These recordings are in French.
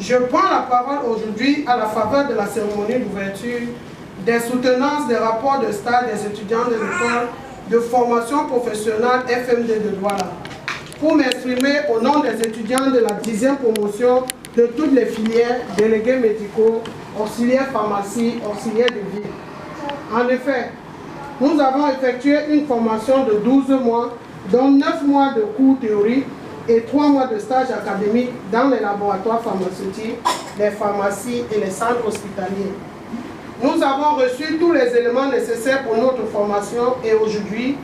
Je prends la parole aujourd'hui à la faveur de la cérémonie d'ouverture des soutenances des rapports de stage des étudiants de l'école de formation professionnelle FMD de Douala pour m'exprimer au nom des étudiants de la 10e promotion de toutes les filières, délégués médicaux, auxiliaires pharmacie, auxiliaires de vie. En effet, nous avons effectué une formation de 12 mois, dont 9 mois de cours théoriques et 3 mois de stage académique dans les laboratoires pharmaceutiques, les pharmacies et les centres hospitaliers. Nous avons reçu tous les éléments nécessaires pour notre formation et aujourd'hui,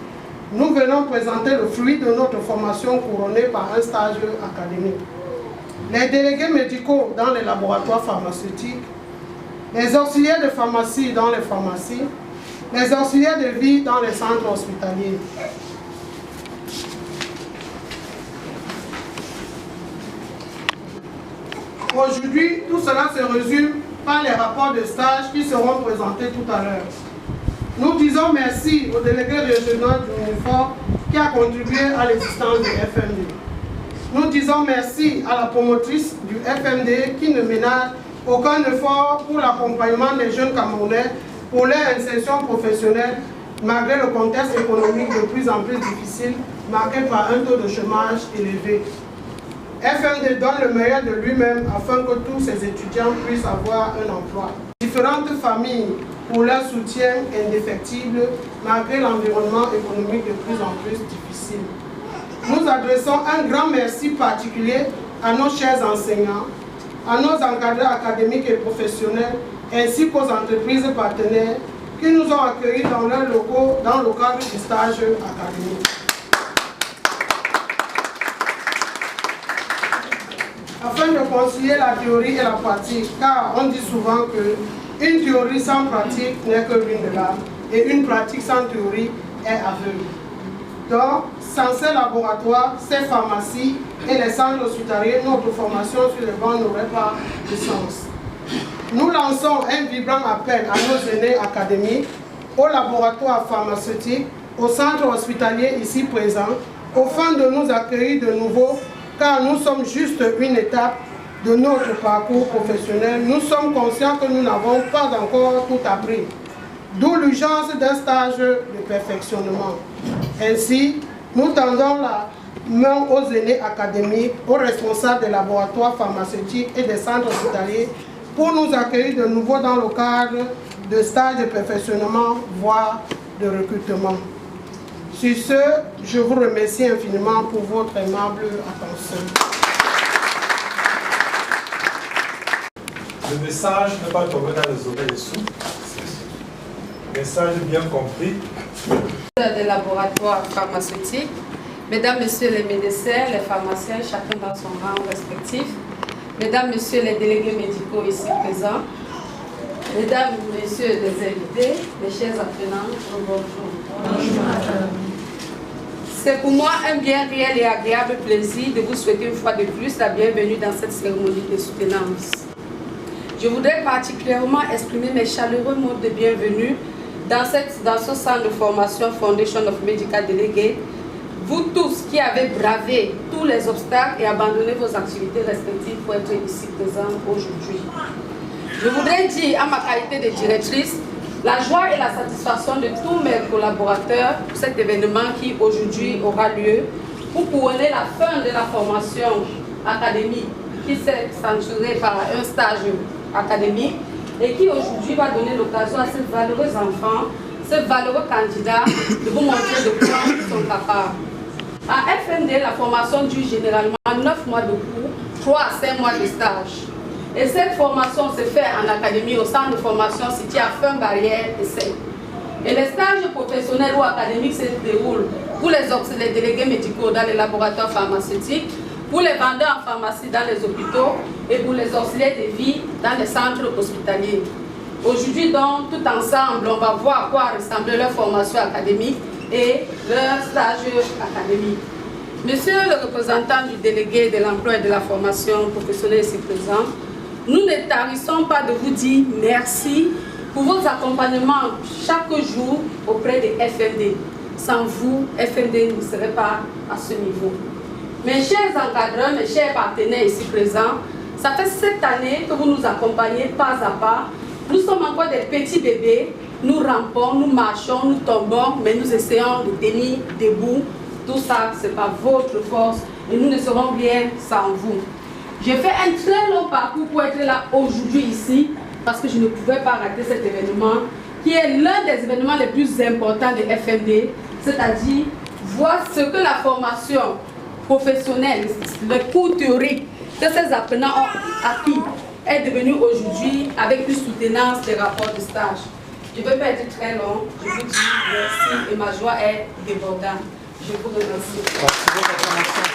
nous venons présenter le fruit de notre formation couronnée par un stage académique. Les délégués médicaux dans les laboratoires pharmaceutiques, les auxiliaires de pharmacie dans les pharmacies, les auxiliaires de vie dans les centres hospitaliers. Aujourd'hui, tout cela se résume par les rapports de stage qui seront présentés tout à l'heure. Nous disons merci au délégué régional du Unifor qui a contribué à l'existence du FMD. Nous disons merci à la promotrice du FMD qui ne ménage aucun effort pour l'accompagnement des jeunes Camerounais pour leur insertion professionnelle malgré le contexte économique de plus en plus difficile marqué par un taux de chômage élevé. FMD donne le meilleur de lui-même afin que tous ses étudiants puissent avoir un emploi. Différentes familles pour leur soutien indéfectible malgré l'environnement économique de plus en plus difficile. Nous adressons un grand merci particulier à nos chers enseignants, à nos encadreurs académiques et professionnels, ainsi qu'aux entreprises partenaires qui nous ont accueillis dans leurs locaux dans le cadre du stage académique. Afin de concilier la théorie et la pratique, car on dit souvent qu'une théorie sans pratique n'est que ruine de l'âme et une pratique sans théorie est aveugle. Donc, sans ces laboratoires, ces pharmacies et les centres hospitaliers, notre formation sur les bancs n'aurait pas de sens. Nous lançons un vibrant appel à nos aînés académiques, aux laboratoires pharmaceutiques, aux centres hospitaliers ici présents, afin de nous accueillir de nouveau, car nous sommes juste une étape de notre parcours professionnel. Nous sommes conscients que nous n'avons pas encore tout appris, d'où l'urgence d'un stage de perfectionnement. Ainsi, nous tendons la main aux aînés académiques, aux responsables des laboratoires pharmaceutiques et des centres hospitaliers pour nous accueillir de nouveau dans le cadre de stages de perfectionnement, voire de recrutement. Sur ce, je vous remercie infiniment pour votre aimable attention. Le message n'est pas tombé dans les oreilles des sourds. Message bien compris. Des laboratoires pharmaceutiques, mesdames, messieurs les médecins, les pharmaciens, chacun dans son rang respectif, mesdames, messieurs les délégués médicaux ici présents, mesdames, messieurs les invités, mes chers apprenants, bonjour. Bonjour. C'est pour moi un bien réel et agréable plaisir de vous souhaiter une fois de plus la bienvenue dans cette cérémonie de soutenance. Je voudrais particulièrement exprimer mes chaleureux mots de bienvenue dans ce centre de formation Foundation of Medical Delegates, vous tous qui avez bravé tous les obstacles et abandonné vos activités respectives pour être ici présents aujourd'hui. Je voudrais dire, à ma qualité de directrice, la joie et la satisfaction de tous mes collaborateurs pour cet événement qui aujourd'hui aura lieu pour couronner la fin de la formation académique qui s'est censurée par un stage académique et qui aujourd'hui va donner l'occasion à ces valeureux enfants, ces valeureux candidats de vous montrer de quoi ils sont capables. À FMD, la formation dure généralement 9 mois de cours, 3 à 5 mois de stage. Et cette formation se fait en académie au centre de formation situé à Fin-Barrière et Seine. Et les stages professionnels ou académiques se déroulent pour les délégués médicaux dans les laboratoires pharmaceutiques, pour les vendeurs en pharmacie dans les hôpitaux et pour les auxiliaires de vie dans les centres hospitaliers. Aujourd'hui donc, tout ensemble, on va voir à quoi ressemble leur formation académique et leur stage académique. Monsieur le représentant du délégué de l'emploi et de la formation professionnelle ici présent, nous ne tarissons pas de vous dire merci pour vos accompagnements chaque jour auprès de FMD. Sans vous, FMD ne serait pas à ce niveau. Mes chers encadreurs, mes chers partenaires ici présents, Ça fait 7 années que vous nous accompagnez pas à pas. Nous sommes encore des petits bébés. Nous rampons, nous marchons, nous tombons, mais nous essayons de tenir debout. Tout ça, c'est pas votre force et nous ne serons rien sans vous. J'ai fait un très long parcours pour être là aujourd'hui ici parce que je ne pouvais pas rater cet événement qui est l'un des événements les plus importants de FMD, c'est-à-dire voir ce que la formation professionnelle, le cours théorique que ces apprenants ont acquis est devenu aujourd'hui avec une soutenance des rapports de stage. Je ne vais pas être très long, je vous dis merci et ma joie est débordante. Je vous remercie.